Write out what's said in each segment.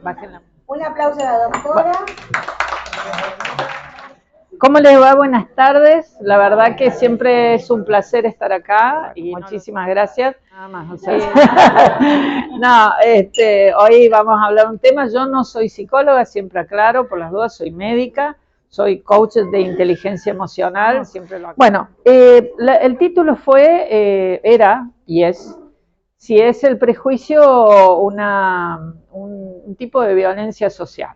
Bájenla. Un aplauso a la doctora. ¿Cómo les va? Buenas tardes. La verdad que siempre es un placer estar acá y muchísimas gracias. Nada más, o sea, no, hoy vamos a hablar un tema. Yo no soy psicóloga, siempre aclaro, por las dudas, soy médica, soy coach de inteligencia emocional, siempre lo aclaro. Bueno, el título era y es, si es el prejuicio un tipo de violencia social.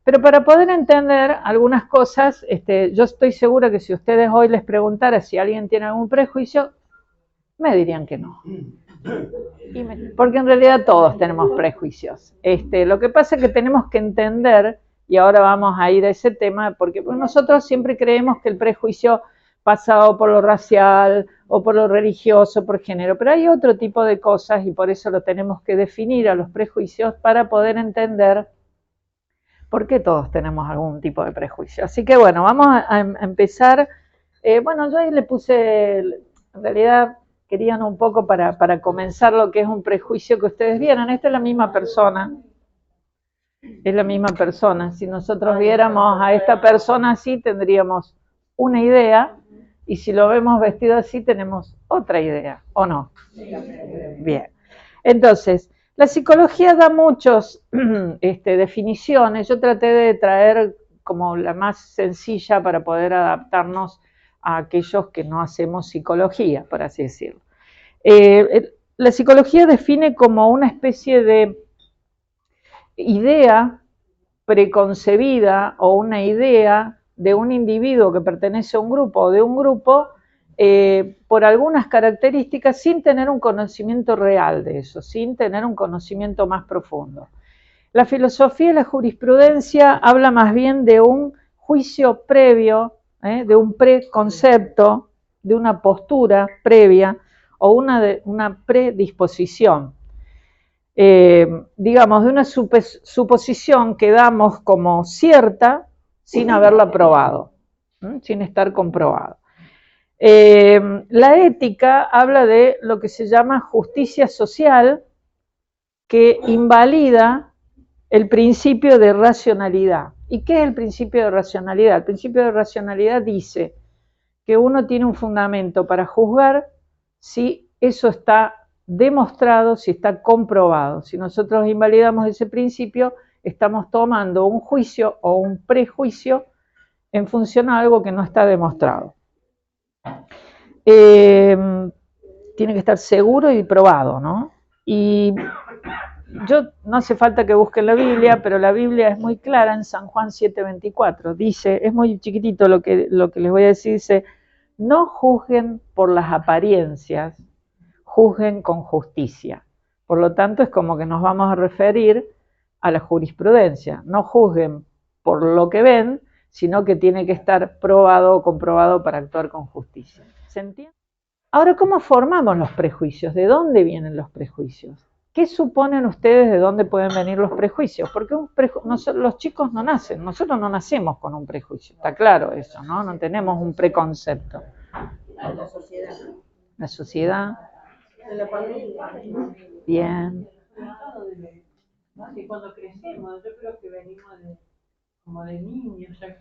Pero para poder entender algunas cosas, yo estoy segura que si ustedes hoy les preguntara si alguien tiene algún prejuicio, me dirían que no. Porque en realidad todos tenemos prejuicios. Lo que pasa es que tenemos que entender, y ahora vamos a ir a ese tema, porque nosotros siempre creemos que el prejuicio pasa o por lo racial, o por lo religioso, por género, pero hay otro tipo de cosas y por eso lo tenemos que definir a los prejuicios para poder entender por qué todos tenemos algún tipo de prejuicio. Así que bueno, vamos a empezar. Yo ahí le puse, en realidad querían un poco para comenzar lo que es un prejuicio que ustedes vieran. Esta es la misma persona. Es la misma persona. Si nosotros viéramos a esta persona así, tendríamos una idea, y si lo vemos vestido así, tenemos otra idea, ¿o no? Bien. Entonces, la psicología da muchas definiciones. Yo traté de traer como la más sencilla para poder adaptarnos a aquellos que no hacemos psicología, por así decirlo. La psicología define como una especie de idea preconcebida o una idea de un individuo que pertenece a un grupo o de un grupo por algunas características sin tener un conocimiento real de eso, sin tener un conocimiento más profundo. La filosofía y la jurisprudencia habla más bien de un juicio previo, de un preconcepto, de una postura previa o una predisposición. Digamos, de una suposición que damos como cierta sin haberla probado, sin estar comprobado. La ética habla de lo que se llama justicia social, que invalida el principio de racionalidad. ¿Y qué es el principio de racionalidad? El principio de racionalidad dice que uno tiene un fundamento para juzgar si eso está demostrado, si está comprobado. Si nosotros invalidamos ese principio, estamos tomando un juicio o un prejuicio en función a algo que no está demostrado. Tiene que estar seguro y probado, ¿no? Y no hace falta que busquen la Biblia, pero la Biblia es muy clara en San Juan 7:24. Dice, es muy chiquitito lo que les voy a decir, dice, no juzguen por las apariencias, juzguen con justicia. Por lo tanto, es como que nos vamos a referir a la jurisprudencia. No juzguen por lo que ven, sino que tiene que estar probado o comprobado para actuar con justicia. ¿Se entiende? Ahora, ¿cómo formamos los prejuicios? ¿De dónde vienen los prejuicios? ¿Qué suponen ustedes de dónde pueden venir los prejuicios? Porque los chicos no nacen, nosotros no nacemos con un prejuicio, está claro eso, ¿no? No tenemos un preconcepto. La sociedad. La sociedad. De la familia. Bien. Y cuando crecemos, yo creo que venimos como de niños, ya.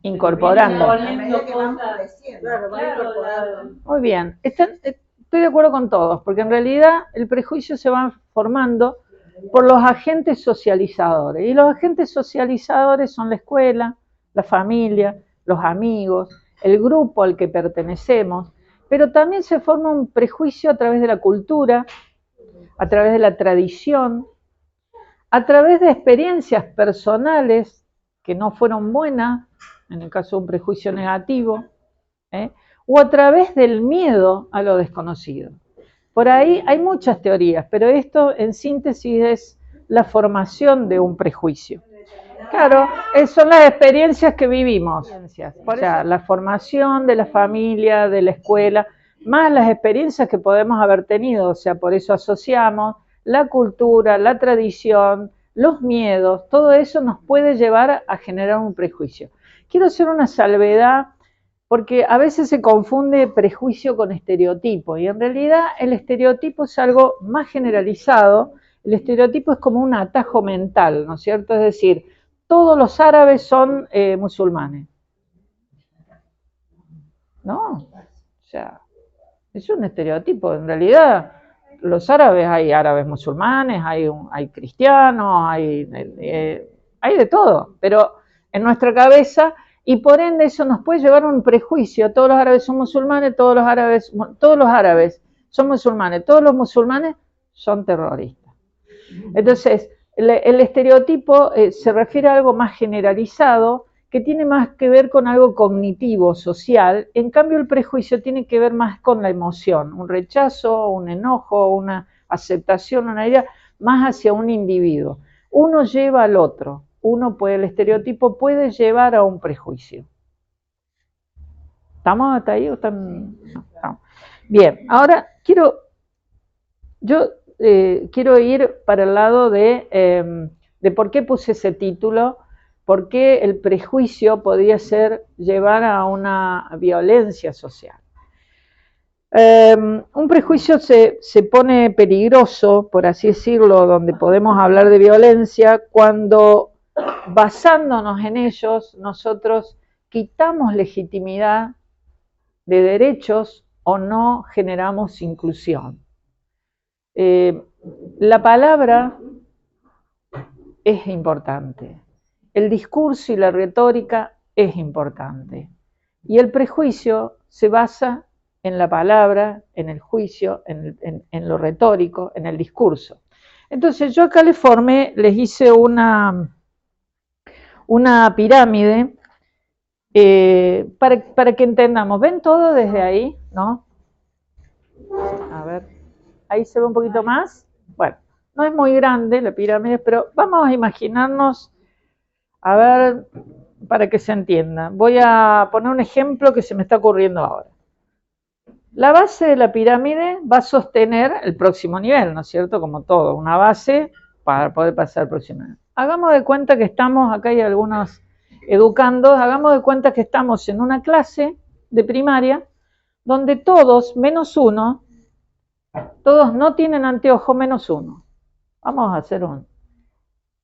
Incorporando. Muy bien. Estoy de acuerdo con todos, porque en realidad el prejuicio se va formando por los agentes socializadores. Y los agentes socializadores son la escuela, la familia, los amigos, el grupo al que pertenecemos. Pero también se forma un prejuicio a través de la cultura, a través de la tradición, a través de experiencias personales que no fueron buenas, en el caso de un prejuicio negativo, o a través del miedo a lo desconocido. Por ahí hay muchas teorías, pero esto en síntesis es la formación de un prejuicio. Claro, son las experiencias que vivimos, o sea, la formación de la familia, de la escuela, más las experiencias que podemos haber tenido, o sea, por eso asociamos la cultura, la tradición, los miedos, todo eso nos puede llevar a generar un prejuicio. Quiero hacer una salvedad porque a veces se confunde prejuicio con estereotipo, y en realidad el estereotipo es algo más generalizado. El estereotipo es como un atajo mental, ¿no es cierto? Es decir, todos los árabes son musulmanes. No, o sea, es un estereotipo. En realidad, los árabes, hay árabes musulmanes, hay cristianos, hay de todo, pero en nuestra cabeza, y por ende eso nos puede llevar a un prejuicio. Todos los árabes son musulmanes, todos los árabes son musulmanes, todos los musulmanes son terroristas. Entonces, el estereotipo se refiere a algo más generalizado, que tiene más que ver con algo cognitivo, social. En cambio, el prejuicio tiene que ver más con la emoción, un rechazo, un enojo, una aceptación, una idea, más hacia un individuo. Uno lleva al otro, el estereotipo puede llevar a un prejuicio. ¿Estamos hasta ahí o están? No. Bien, ahora quiero ir para el lado de por qué puse ese título. ¿Por qué el prejuicio podría llevar a una violencia social? Un prejuicio se pone peligroso, por así decirlo, donde podemos hablar de violencia, cuando basándonos en ellos nosotros quitamos legitimidad de derechos o no generamos inclusión. La palabra es importante. El discurso y la retórica es importante. Y el prejuicio se basa en la palabra, en el juicio, en lo retórico, en el discurso. Entonces yo acá les hice una pirámide para que entendamos. ¿Ven todo desde ahí? ¿No? A ver, ahí se ve un poquito más. Bueno, no es muy grande la pirámide, pero vamos a imaginarnos. A ver, para que se entienda. Voy a poner un ejemplo que se me está ocurriendo ahora. La base de la pirámide va a sostener el próximo nivel, ¿no es cierto? Como todo, una base para poder pasar al próximo nivel. Hagamos de cuenta que estamos, acá hay algunos educandos, hagamos de cuenta que estamos en una clase de primaria donde todos, menos uno, todos no tienen anteojo menos uno. Vamos a hacer uno.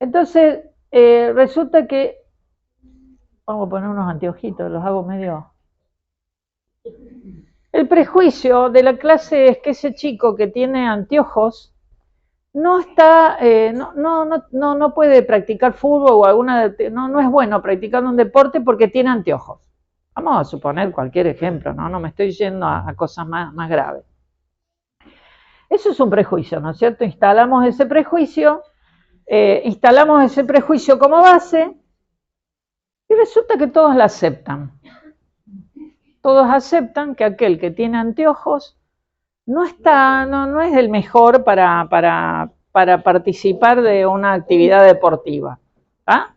Entonces, resulta que, vamos a poner unos anteojitos, los hago medio. El prejuicio de la clase es que ese chico que tiene anteojos no está, no puede practicar fútbol o no es bueno practicar un deporte porque tiene anteojos. Vamos a suponer cualquier ejemplo, no me estoy yendo a cosas más graves. Eso es un prejuicio, ¿no es cierto? Instalamos ese prejuicio como base y resulta que todos la aceptan. Todos aceptan que aquel que tiene anteojos no es el mejor para participar de una actividad deportiva. ¿Ah?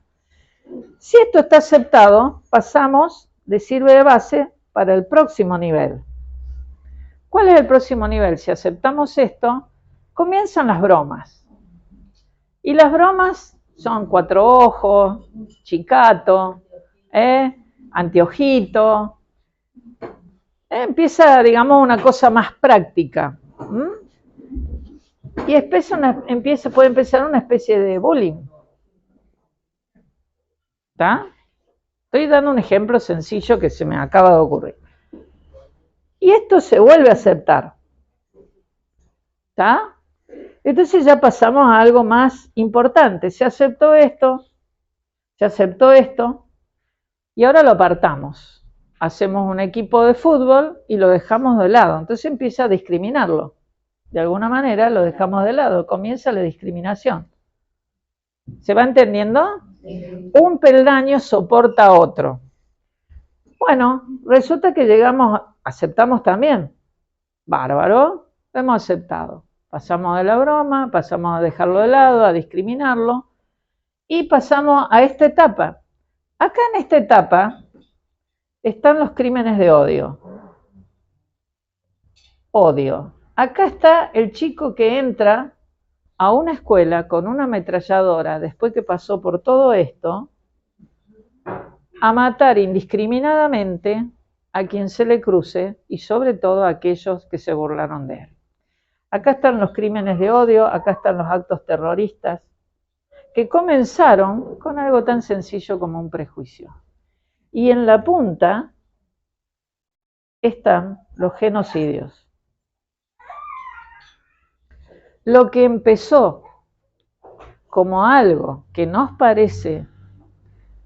Si esto está aceptado, pasamos de sirve de base para el próximo nivel. ¿Cuál es el próximo nivel? Si aceptamos esto, comienzan las bromas. Y las bromas son cuatro ojos, chicato, anteojito. Empieza, digamos, una cosa más práctica. Y puede empezar una especie de bullying. ¿Está? Estoy dando un ejemplo sencillo que se me acaba de ocurrir. Y esto se vuelve a aceptar. ¿Está? Entonces ya pasamos a algo más importante. Se aceptó esto, y ahora lo apartamos. Hacemos un equipo de fútbol y lo dejamos de lado. Entonces empieza a discriminarlo. De alguna manera lo dejamos de lado. Comienza la discriminación. ¿Se va entendiendo? Un peldaño soporta otro. Bueno, resulta que aceptamos también. Bárbaro, lo hemos aceptado. Pasamos de la broma, pasamos a dejarlo de lado, a discriminarlo, y pasamos a esta etapa. Acá en esta etapa están los crímenes de odio. Odio. Acá está el chico que entra a una escuela con una ametralladora, después que pasó por todo esto, a matar indiscriminadamente a quien se le cruce y sobre todo a aquellos que se burlaron de él. Acá están los crímenes de odio, acá están los actos terroristas, que comenzaron con algo tan sencillo como un prejuicio. Y en la punta están los genocidios. Lo que empezó como algo que nos parece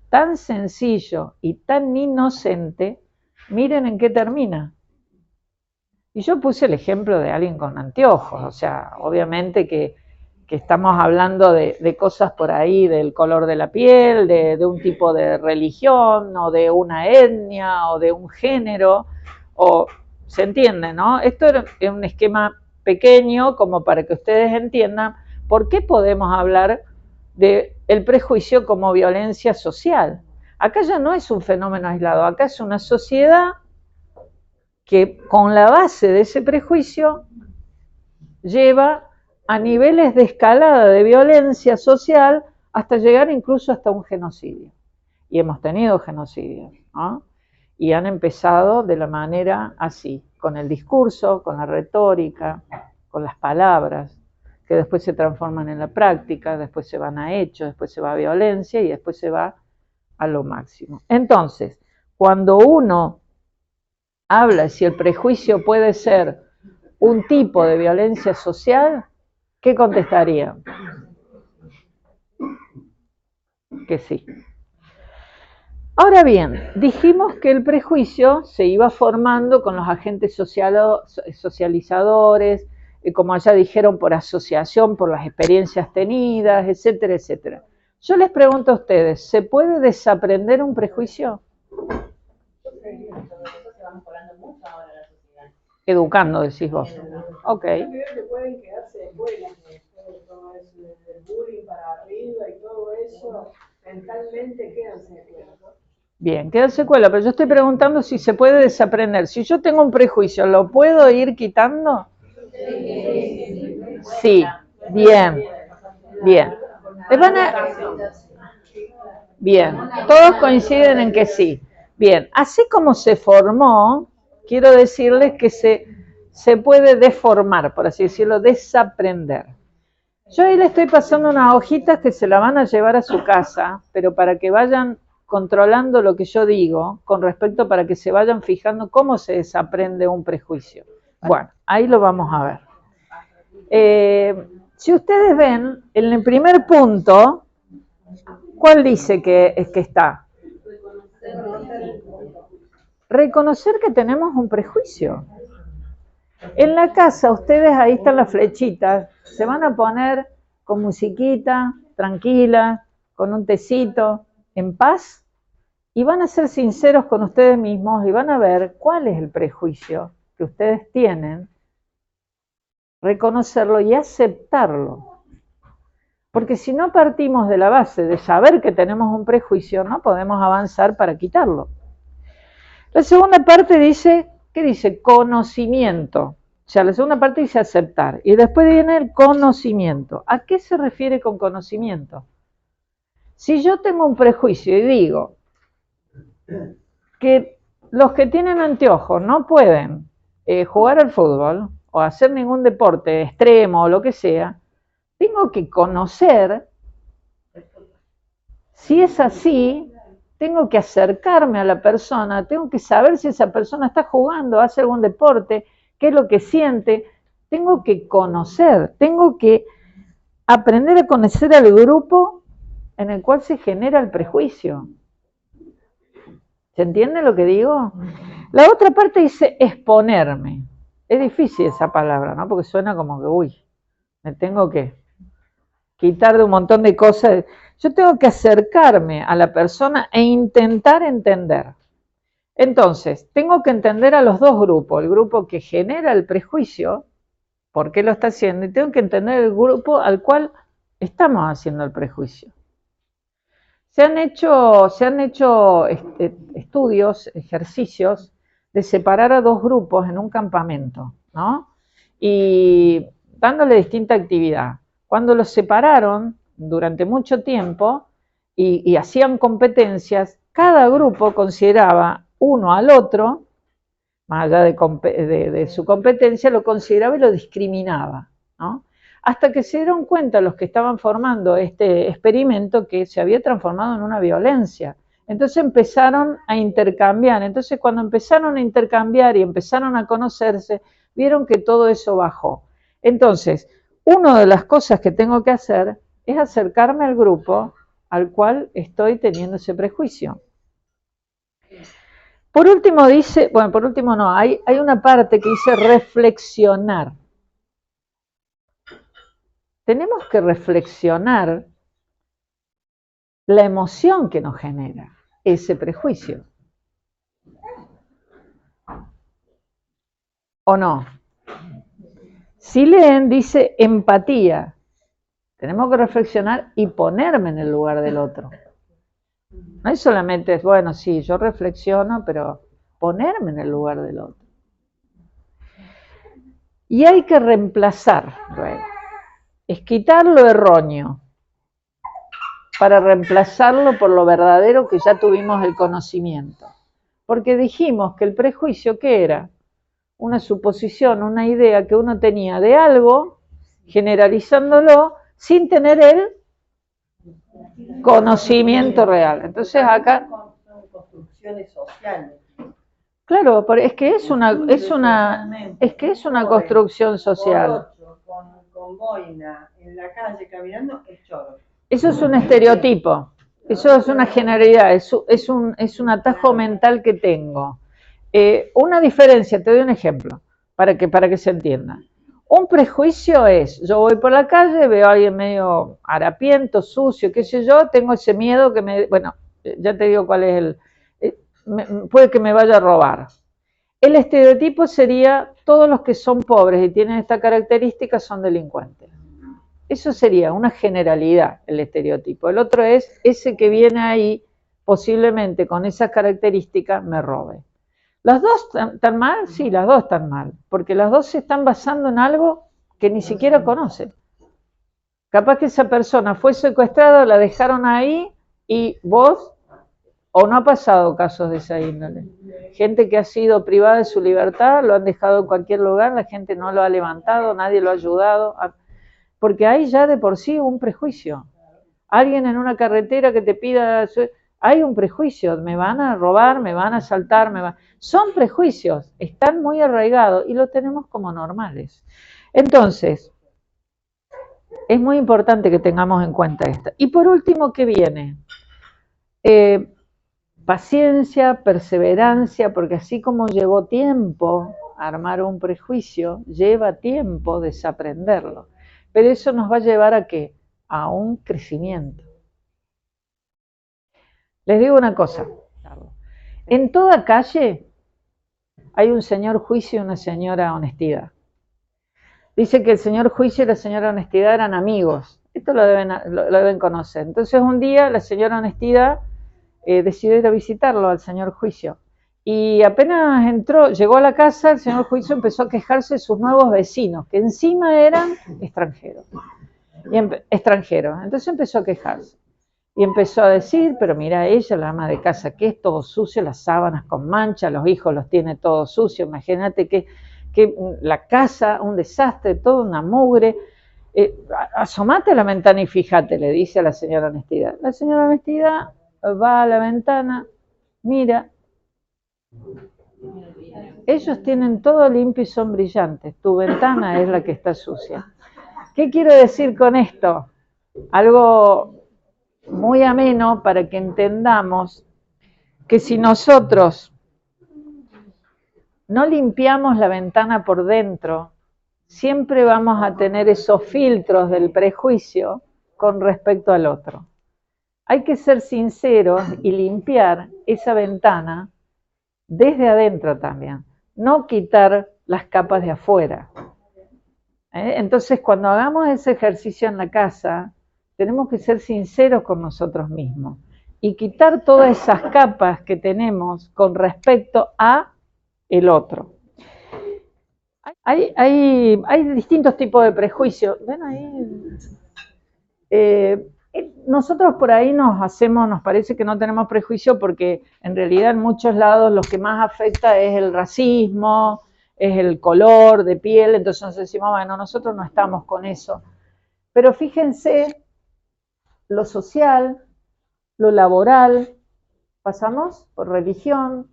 tan sencillo y tan inocente, miren en qué termina. Y yo puse el ejemplo de alguien con anteojos, o sea, obviamente que estamos hablando de cosas por ahí, del color de la piel, de un tipo de religión, o de una etnia, o de un género, o se entiende, ¿no? Esto es un esquema pequeño como para que ustedes entiendan por qué podemos hablar del prejuicio como violencia social. Acá ya no es un fenómeno aislado, acá es una sociedad que con la base de ese prejuicio lleva a niveles de escalada de violencia social hasta llegar incluso hasta un genocidio. Y hemos tenido genocidios, ¿no? Y han empezado de la manera así, con el discurso, con la retórica, con las palabras, que después se transforman en la práctica, después se van a hechos, después se va a violencia y después se va a lo máximo. Entonces, cuando uno habla si el prejuicio puede ser un tipo de violencia social, ¿qué contestaría? Que sí. Ahora bien, dijimos que el prejuicio se iba formando con los agentes socializadores, como ya dijeron, por asociación, por las experiencias tenidas, etcétera, etcétera. Yo les pregunto a ustedes, ¿se puede desaprender un prejuicio? Educando, decís vos. Ok. Pueden quedarse secuelas de todo eso, del bullying para arriba y todo eso, mentalmente quedan secuelas, ¿no? Bien, quedan secuelas, pero yo estoy preguntando si se puede desaprender. Si yo tengo un prejuicio, ¿lo puedo ir quitando? Sí, bien, bien. Bien, todos coinciden en que sí. Bien, así como se formó, quiero decirles que se puede deformar, por así decirlo, desaprender. Yo ahí le estoy pasando unas hojitas que se la van a llevar a su casa, pero para que vayan controlando lo que yo digo, con respecto para que se vayan fijando cómo se desaprende un prejuicio. Bueno, ahí lo vamos a ver. Si ustedes ven, en el primer punto, ¿cuál dice que está? Reconocer que tenemos un prejuicio. En la casa, ustedes, ahí están las flechitas, se van a poner con musiquita, tranquila, con un tecito, en paz, y van a ser sinceros con ustedes mismos y van a ver cuál es el prejuicio que ustedes tienen, reconocerlo y aceptarlo. Porque si no partimos de la base de saber que tenemos un prejuicio, no podemos avanzar para quitarlo. La segunda parte dice, ¿qué dice? Conocimiento. O sea, la segunda parte dice aceptar. Y después viene el conocimiento. ¿A qué se refiere con conocimiento? Si yo tengo un prejuicio y digo que los que tienen anteojos no pueden jugar al fútbol o hacer ningún deporte extremo o lo que sea, tengo que conocer si es así. Tengo que acercarme a la persona, tengo que saber si esa persona está jugando, hace algún deporte, qué es lo que siente. Tengo que conocer, tengo que aprender a conocer al grupo en el cual se genera el prejuicio. ¿Se entiende lo que digo? La otra parte dice exponerme. Es difícil esa palabra, ¿no? Porque suena como que, uy, me tengo que quitar de un montón de cosas. Yo tengo que acercarme a la persona e intentar entender. Entonces, tengo que entender a los dos grupos, el grupo que genera el prejuicio, por qué lo está haciendo, y tengo que entender el grupo al cual estamos haciendo el prejuicio. Se han hecho estudios, ejercicios, de separar a dos grupos en un campamento, ¿no? Y dándole distinta actividad. Cuando los separaron durante mucho tiempo y hacían competencias, cada grupo consideraba uno al otro más allá de su competencia, lo consideraba y lo discriminaba, ¿no? Hasta que se dieron cuenta los que estaban formando este experimento que se había transformado en una violencia. Entonces empezaron a intercambiar. Entonces cuando empezaron a intercambiar y empezaron a conocerse, vieron que todo eso bajó. Entonces, una de las cosas que tengo que hacer es acercarme al grupo al cual estoy teniendo ese prejuicio. Por último dice, bueno, por último no, hay una parte que dice reflexionar. Tenemos que reflexionar la emoción que nos genera ese prejuicio. ¿O no? Si leen, dice empatía. Tenemos que reflexionar y ponerme en el lugar del otro. No es solamente, bueno, sí, yo reflexiono, pero ponerme en el lugar del otro. Y hay que reemplazar, luego. Es quitar lo erróneo para reemplazarlo por lo verdadero que ya tuvimos el conocimiento. Porque dijimos que el prejuicio, ¿qué era? Una suposición, una idea que uno tenía de algo, generalizándolo, sin tener el conocimiento real. Entonces acá... Son construcciones sociales. Claro, es que es una construcción social. Con boina en la calle caminando es choro. Eso es un estereotipo, eso es una generalidad, es un atajo mental que tengo. Una diferencia, te doy un ejemplo, para que se entienda. Un prejuicio es, yo voy por la calle, veo a alguien medio harapiento, sucio, qué sé yo, tengo ese miedo que bueno, ya te digo cuál es puede que me vaya a robar. El estereotipo sería, todos los que son pobres y tienen esta característica son delincuentes. Eso sería una generalidad, el estereotipo. El otro es, ese que viene ahí, posiblemente con esas características, me robe. ¿Las dos están mal? Sí, las dos están mal, porque las dos se están basando en algo que ni siquiera conocen. Capaz que esa persona fue secuestrada, la dejaron ahí y vos, o no ha pasado casos de esa índole. Gente que ha sido privada de su libertad, lo han dejado en cualquier lugar, la gente no lo ha levantado, nadie lo ha ayudado, porque hay ya de por sí un prejuicio. Alguien en una carretera que te pida... Hay un prejuicio, me van a robar, me van a asaltar, son prejuicios, están muy arraigados y lo tenemos como normales. Entonces, es muy importante que tengamos en cuenta esto. Y por último, ¿qué viene? Paciencia, perseverancia, porque así como llevó tiempo armar un prejuicio, lleva tiempo desaprenderlo. Pero eso nos va a llevar ¿a qué? A un crecimiento. Les digo una cosa, en toda calle hay un señor juicio y una señora honestidad. Dice que el señor juicio y la señora honestidad eran amigos, esto lo deben conocer. Entonces un día la señora honestidad decidió ir a visitarlo al señor juicio. Y apenas llegó a la casa, el señor juicio empezó a quejarse de sus nuevos vecinos, que encima eran extranjeros. Entonces empezó a quejarse. Y empezó a decir, pero mira ella, la ama de casa, que es todo sucio, las sábanas con manchas, los hijos los tiene todos sucios, imagínate que la casa, un desastre, toda una mugre. Asomate a la ventana y fíjate, le dice a la señora Honestidad. La señora Honestidad va a la ventana, mira, ellos tienen todo limpio y son brillantes, tu ventana es la que está sucia. ¿Qué quiero decir con esto? Algo muy ameno para que entendamos que si nosotros no limpiamos la ventana por dentro, siempre vamos a tener esos filtros del prejuicio con respecto al otro. Hay que ser sinceros y limpiar esa ventana desde adentro también, no quitar las capas de afuera. Entonces, cuando hagamos ese ejercicio en la casa, tenemos que ser sinceros con nosotros mismos y quitar todas esas capas que tenemos con respecto a el otro. Hay distintos tipos de prejuicios. ¿Ven ahí? nosotros por ahí nos parece que no tenemos prejuicio porque en realidad en muchos lados lo que más afecta es el racismo, es el color de piel, entonces nos decimos, bueno, nosotros no estamos con eso. Pero fíjense, lo social, lo laboral, pasamos por religión,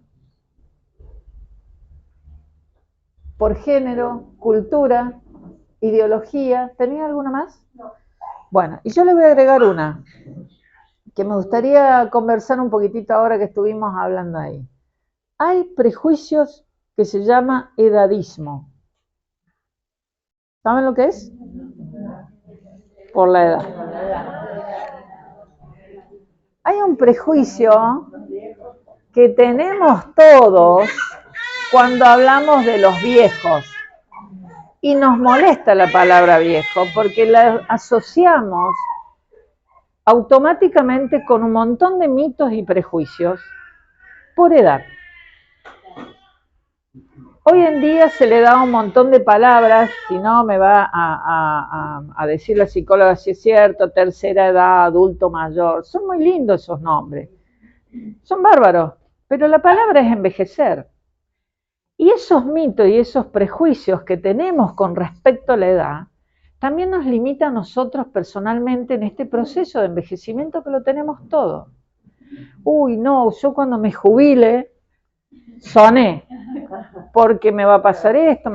por género, cultura, ideología. ¿Tenía alguna más? No. Bueno, y yo le voy a agregar una, que me gustaría conversar un poquitito ahora que estuvimos hablando ahí. Hay prejuicios que se llama edadismo. ¿Saben lo que es? Por la edad. Hay un prejuicio que tenemos todos cuando hablamos de los viejos. Y nos molesta la palabra viejo porque la asociamos automáticamente con un montón de mitos y prejuicios por edad. Hoy en día se le da un montón de palabras, si no me va a decir la psicóloga si es cierto, tercera edad, adulto mayor. Son muy lindos esos nombres, son bárbaros, pero la palabra es envejecer. Y esos mitos y esos prejuicios que tenemos con respecto a la edad, también nos limita a nosotros personalmente en este proceso de envejecimiento que lo tenemos todo. Uy, no, yo cuando me jubile, soné, porque me va a pasar esto,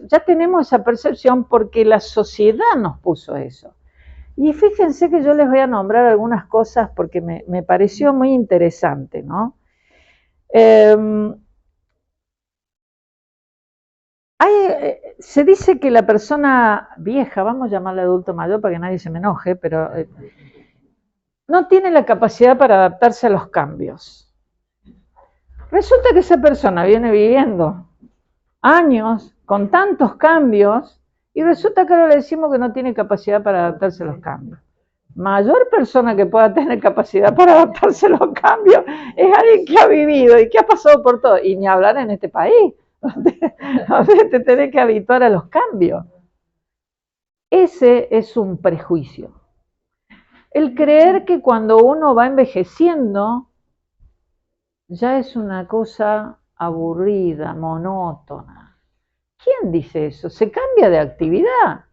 ya tenemos esa percepción porque la sociedad nos puso eso. Y fíjense que yo les voy a nombrar algunas cosas porque me pareció muy interesante, ¿no? Se dice que la persona vieja, vamos a llamarle adulto mayor para que nadie se me enoje, pero no tiene la capacidad para adaptarse a los cambios. Resulta que esa persona viene viviendo años con tantos cambios y resulta que ahora le decimos que no tiene capacidad para adaptarse a los cambios. Mayor persona que pueda tener capacidad para adaptarse a los cambios es alguien que ha vivido y que ha pasado por todo, y ni hablar en este país. Te tenés que habituar a los cambios. Ese es un prejuicio. El creer que cuando uno va envejeciendo ya es una cosa aburrida, monótona. ¿Quién dice eso? Se cambia de actividad.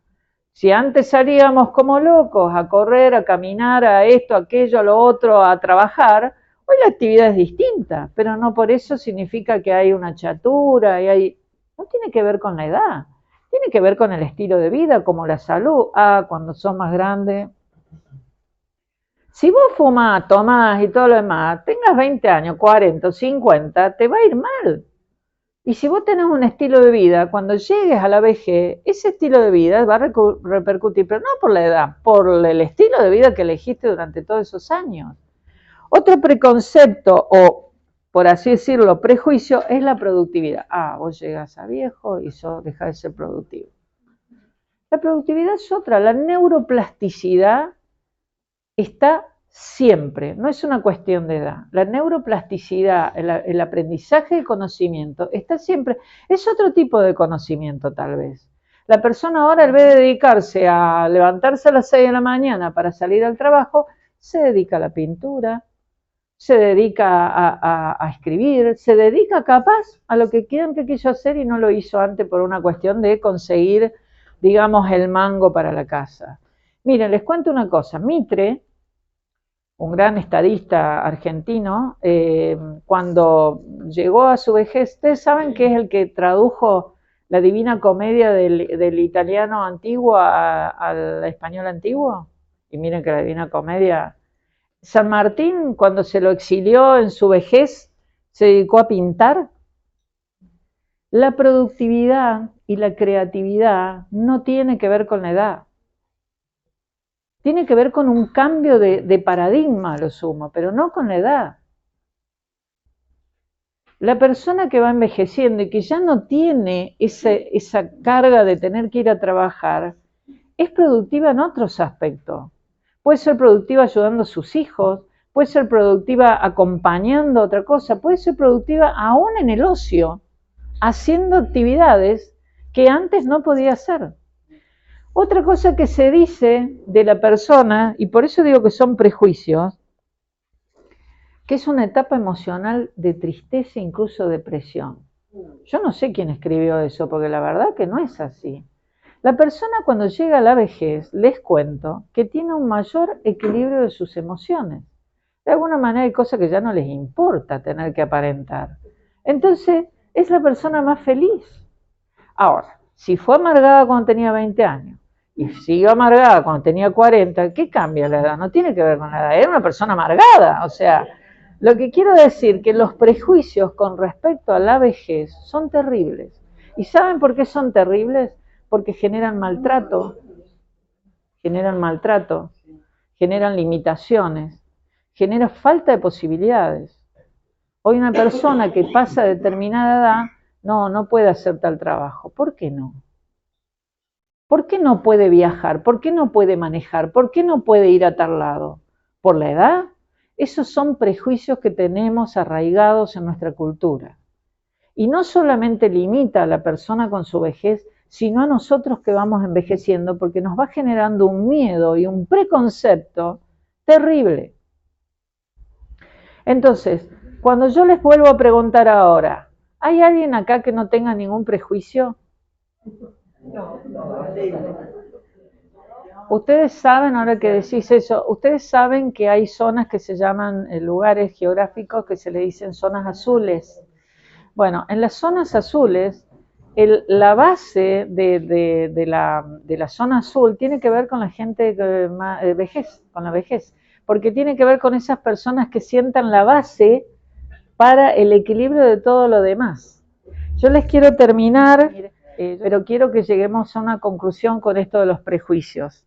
Si antes salíamos como locos a correr, a caminar, a esto, a aquello, a lo otro, a trabajar, hoy la actividad es distinta, pero no por eso significa que hay una chatura, no tiene que ver con la edad, tiene que ver con el estilo de vida, como la salud. Cuando sos más grande. Si vos fumás, tomás y todo lo demás, tengas 20 años, 40 o 50, te va a ir mal. Y si vos tenés un estilo de vida, cuando llegues a la vejez, ese estilo de vida va a repercutir, pero no por la edad, por el estilo de vida que elegiste durante todos esos años. Otro preconcepto, o por así decirlo, prejuicio, es la productividad. Vos llegás a viejo y eso deja de ser productivo. La productividad es otra, la neuroplasticidad está siempre, no es una cuestión de edad. La neuroplasticidad, el aprendizaje de conocimiento, está siempre. Es otro tipo de conocimiento tal vez. La persona ahora, en vez de dedicarse a levantarse a las 6 de la mañana para salir al trabajo, se dedica a la pintura, se dedica a escribir, se dedica capaz a lo que siempre quiso hacer y no lo hizo antes por una cuestión de conseguir, digamos, el mango para la casa. Miren, les cuento una cosa. Mitre, un gran estadista argentino, cuando llegó a su vejez, ustedes saben que es el que tradujo la Divina Comedia del italiano antiguo al español antiguo. Y miren que la Divina Comedia, San Martín, cuando se lo exilió en su vejez, se dedicó a pintar. La productividad y la creatividad no tiene que ver con la edad. Tiene que ver con un cambio de paradigma a lo sumo, pero no con la edad. La persona que va envejeciendo y que ya no tiene esa carga de tener que ir a trabajar, es productiva en otros aspectos. Puede ser productiva ayudando a sus hijos, puede ser productiva acompañando a otra cosa, puede ser productiva aún en el ocio, haciendo actividades que antes no podía hacer. Otra cosa que se dice de la persona, y por eso digo que son prejuicios, que es una etapa emocional de tristeza e incluso depresión. Yo no sé quién escribió eso, porque la verdad que no es así. La persona cuando llega a la vejez, les cuento, que tiene un mayor equilibrio de sus emociones. De alguna manera hay cosas que ya no les importa tener que aparentar. Entonces, es la persona más feliz. Ahora, si fue amargada cuando tenía 20 años y siguió amargada cuando tenía 40, ¿qué cambia la edad? No tiene que ver con la edad, era una persona amargada. O sea, lo que quiero decir que los prejuicios con respecto a la vejez son terribles. ¿Y saben por qué son terribles? Porque generan maltrato, generan limitaciones, generan falta de posibilidades. Hoy una persona que pasa determinada edad no puede hacer tal trabajo. ¿Por qué no? ¿Por qué no puede viajar? ¿Por qué no puede manejar? ¿Por qué no puede ir a tal lado? ¿Por la edad? Esos son prejuicios que tenemos arraigados en nuestra cultura. Y no solamente limita a la persona con su vejez, sino a nosotros que vamos envejeciendo, porque nos va generando un miedo y un preconcepto terrible. Entonces, cuando yo les vuelvo a preguntar ahora, ¿hay alguien acá que no tenga ningún prejuicio? Ustedes saben, ahora que decís eso, ustedes saben que hay zonas que se llaman lugares geográficos que se le dicen zonas azules. Bueno, en las zonas azules, la base de la zona azul tiene que ver con la gente vejez, con la vejez, porque tiene que ver con esas personas que sientan la base para el equilibrio de todo lo demás. Yo les quiero terminar, pero quiero que lleguemos a una conclusión con esto de los prejuicios.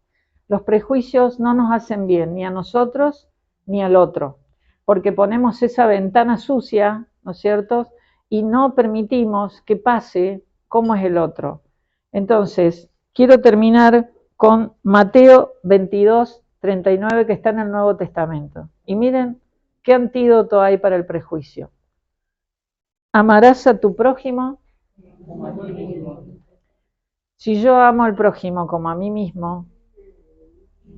Los prejuicios no nos hacen bien ni a nosotros ni al otro, porque ponemos esa ventana sucia, ¿no es cierto?, y no permitimos que pase cómo es el otro. Entonces, quiero terminar con Mateo 22, 39, que está en el Nuevo Testamento. Y miren qué antídoto hay para el prejuicio. Amarás a tu prójimo. Si yo amo al prójimo como a mí mismo,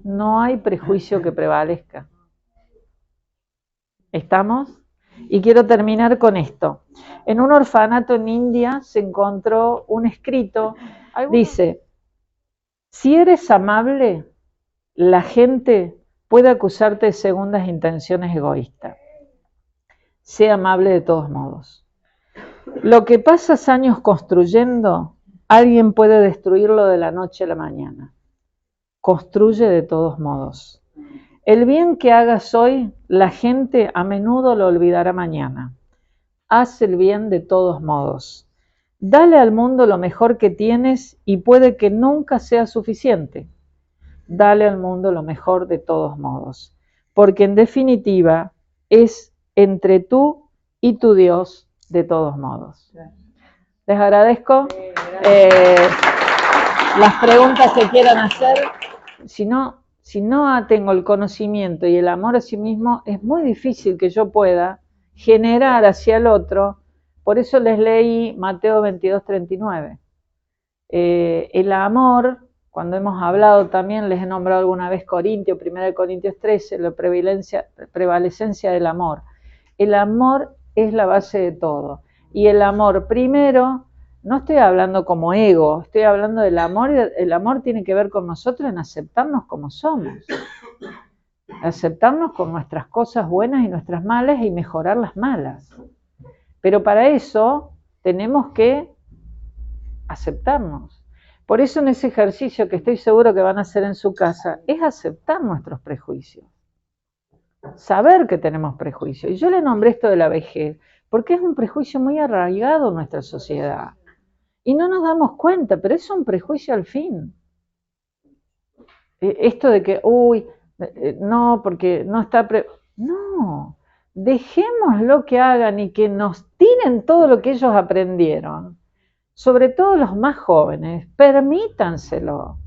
no hay prejuicio que prevalezca. ¿Estamos? Y quiero terminar con esto. En un orfanato en India se encontró un escrito, dice, si eres amable, la gente puede acusarte de segundas intenciones egoístas. Sé amable de todos modos. Lo que pasas años construyendo, alguien puede destruirlo de la noche a la mañana. Construye de todos modos. El bien que hagas hoy, la gente a menudo lo olvidará mañana. Haz el bien de todos modos. Dale al mundo lo mejor que tienes y puede que nunca sea suficiente. Dale al mundo lo mejor de todos modos. Porque en definitiva es entre tú y tu Dios de todos modos. Les agradezco. Las preguntas que quieran hacer, si no tengo el conocimiento y el amor a sí mismo, es muy difícil que yo pueda generar hacia el otro. Por eso les leí Mateo 22, 39. El amor, cuando hemos hablado también, les he nombrado alguna vez Corintios, 1 Corintios 13, la prevalecencia del amor. El amor es la base de todo. Y el amor primero, no estoy hablando como ego, estoy hablando del amor. El amor tiene que ver con nosotros en aceptarnos como somos. Aceptarnos con nuestras cosas buenas y nuestras malas y mejorar las malas. Pero para eso tenemos que aceptarnos. Por eso en ese ejercicio que estoy seguro que van a hacer en su casa, es aceptar nuestros prejuicios. Saber que tenemos prejuicios. Y yo le nombré esto de la vejez, porque es un prejuicio muy arraigado en nuestra sociedad. Y no nos damos cuenta, pero es un prejuicio al fin. Esto de que, no, porque no está... No, dejémoslo que hagan y que nos tiren todo lo que ellos aprendieron. Sobre todo los más jóvenes, permítanselo,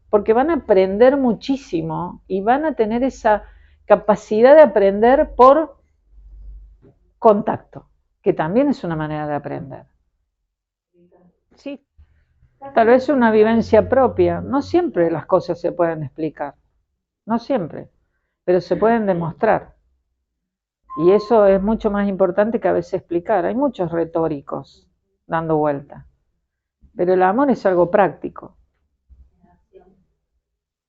porque van a aprender muchísimo y van a tener esa capacidad de aprender por contacto, que también es una manera de aprender. Sí. Tal vez una vivencia propia. No siempre las cosas se pueden explicar, no siempre, pero se pueden demostrar. Y eso es mucho más importante que a veces explicar. Hay muchos retóricos dando vuelta, pero el amor es algo práctico.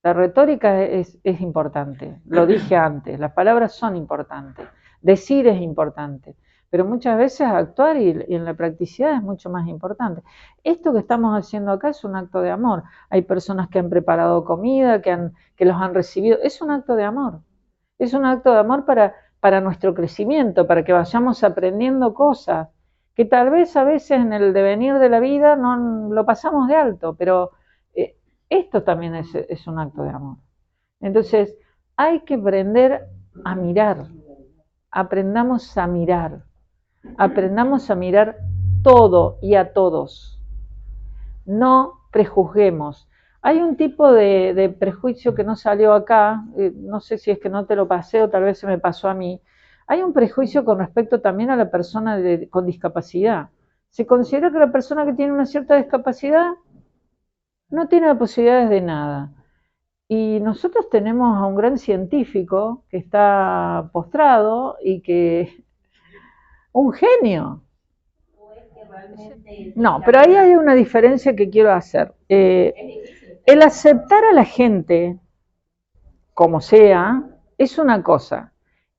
La retórica es importante, lo dije antes, las palabras son importantes, decir es importante, pero muchas veces actuar y en la practicidad es mucho más importante. Esto que estamos haciendo acá es un acto de amor. Hay personas que han preparado comida, que los han recibido, es un acto de amor. Es un acto de amor para nuestro crecimiento, para que vayamos aprendiendo cosas, que tal vez a veces en el devenir de la vida no lo pasamos de alto, pero esto también es un acto de amor. Entonces, hay que aprender a mirar. Aprendamos a mirar. Aprendamos a mirar todo y a todos. No prejuzguemos. Hay un tipo de prejuicio que no salió acá, no sé si es que no te lo pasé o tal vez se me pasó a mí. Hay un prejuicio con respecto también a la persona con discapacidad. Se considera que la persona que tiene una cierta discapacidad no tiene posibilidades de nada. Y nosotros tenemos a un gran científico que está postrado y que... un genio. No, pero ahí hay una diferencia que quiero hacer. El aceptar a la gente, como sea, es una cosa.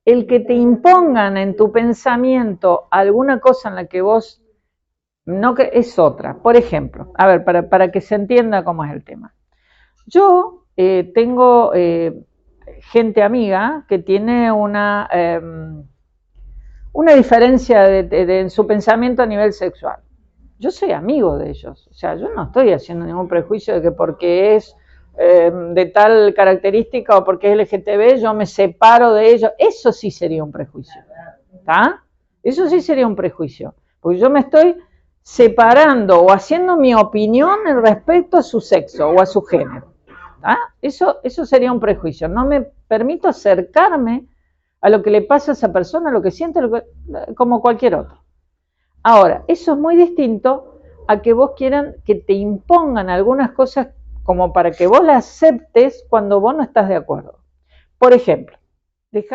El que te impongan en tu pensamiento alguna cosa en la que vos no es otra. Por ejemplo, a ver, para que se entienda cómo es el tema. Yo tengo gente amiga que tiene una diferencia en su pensamiento a nivel sexual. Yo soy amigo de ellos, o sea, yo no estoy haciendo ningún prejuicio de que porque es de tal característica o porque es LGTB yo me separo de ellos. Eso sí sería un prejuicio, ¿está? Eso sí sería un prejuicio, porque yo me estoy separando o haciendo mi opinión en respecto a su sexo o a su género. Eso sería un prejuicio. No me permito acercarme a lo que le pasa a esa persona, a lo que siente, como cualquier otro. Ahora, eso es muy distinto a que vos quieran que te impongan algunas cosas como para que vos las aceptes cuando vos no estás de acuerdo. Por ejemplo,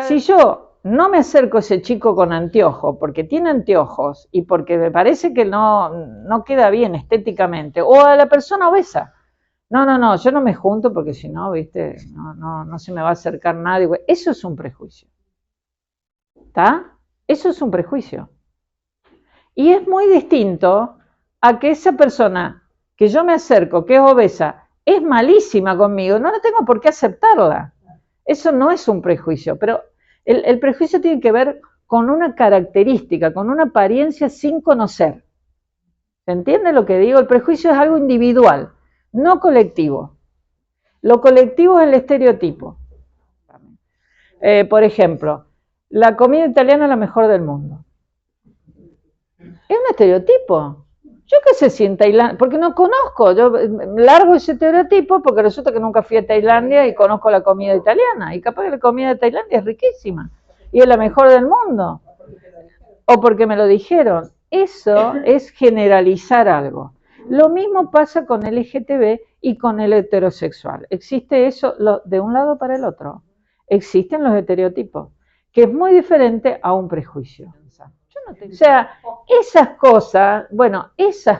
si yo no me acerco a ese chico con anteojos porque tiene anteojos y porque me parece que no queda bien estéticamente, o a la persona obesa, no, yo no me junto porque si no, viste, no se me va a acercar nadie. Eso es un prejuicio. ¿Está? Eso es un prejuicio. Y es muy distinto a que esa persona que yo me acerco, que es obesa, es malísima conmigo, no tengo por qué aceptarla. Eso no es un prejuicio, pero el prejuicio tiene que ver con una característica, con una apariencia sin conocer. ¿Se entiende lo que digo? El prejuicio es algo individual, no colectivo. Lo colectivo es el estereotipo. Por ejemplo, la comida italiana es la mejor del mundo. Es un estereotipo. Yo qué sé si en Tailandia, porque no conozco, yo largo ese estereotipo porque resulta que nunca fui a Tailandia y conozco la comida italiana. Y capaz que la comida de Tailandia es riquísima y es la mejor del mundo. O porque me lo dijeron. Eso es generalizar algo. Lo mismo pasa con el LGTB y con el heterosexual. Existe eso de un lado para el otro. Existen los estereotipos, que es muy diferente a un prejuicio. O sea, esas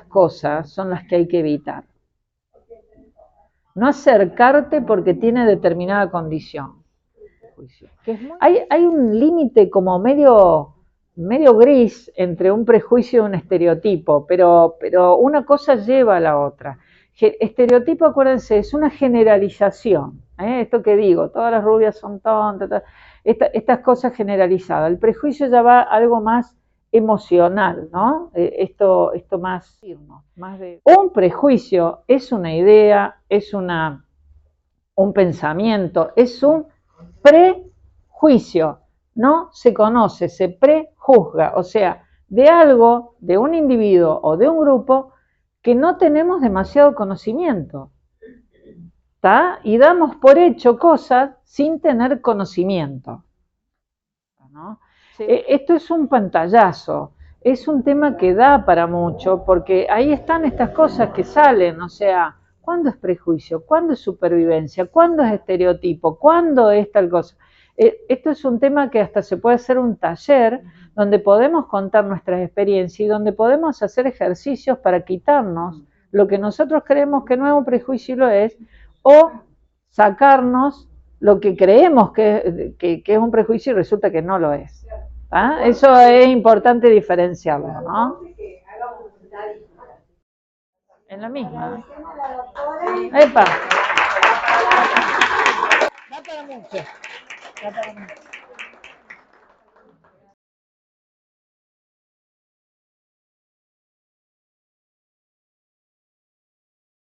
cosas son las que hay que evitar. No acercarte porque tiene determinada condición. Hay un límite como medio gris entre un prejuicio y un estereotipo, pero una cosa lleva a la otra. Estereotipo, acuérdense, es una generalización. Esto que digo, todas las rubias son tontas, estas cosas generalizadas. El prejuicio ya va a algo más emocional, ¿no? Esto más de... Un prejuicio es una idea, es un pensamiento, es un prejuicio. No se conoce, se prejuzga, o sea, de algo, de un individuo o de un grupo que no tenemos demasiado conocimiento, ¿está? Y damos por hecho cosas sin tener conocimiento, ¿no? Sí. Esto es un pantallazo. es un tema que da para mucho, porque ahí están estas cosas que salen, o sea, ¿cuándo es prejuicio? ¿Cuándo es supervivencia? ¿Cuándo es estereotipo? ¿Cuándo es tal cosa? Esto es un tema que hasta se puede hacer un taller donde podemos contar nuestras experiencias y donde podemos hacer ejercicios para quitarnos lo que nosotros creemos que no es un prejuicio y lo es, o sacarnos lo que creemos que es un prejuicio y resulta que no lo es. ¿Ah? Eso es importante diferenciarlo, ¿no? En la misma. ¡Epa! Da para mucho. Da para mucho.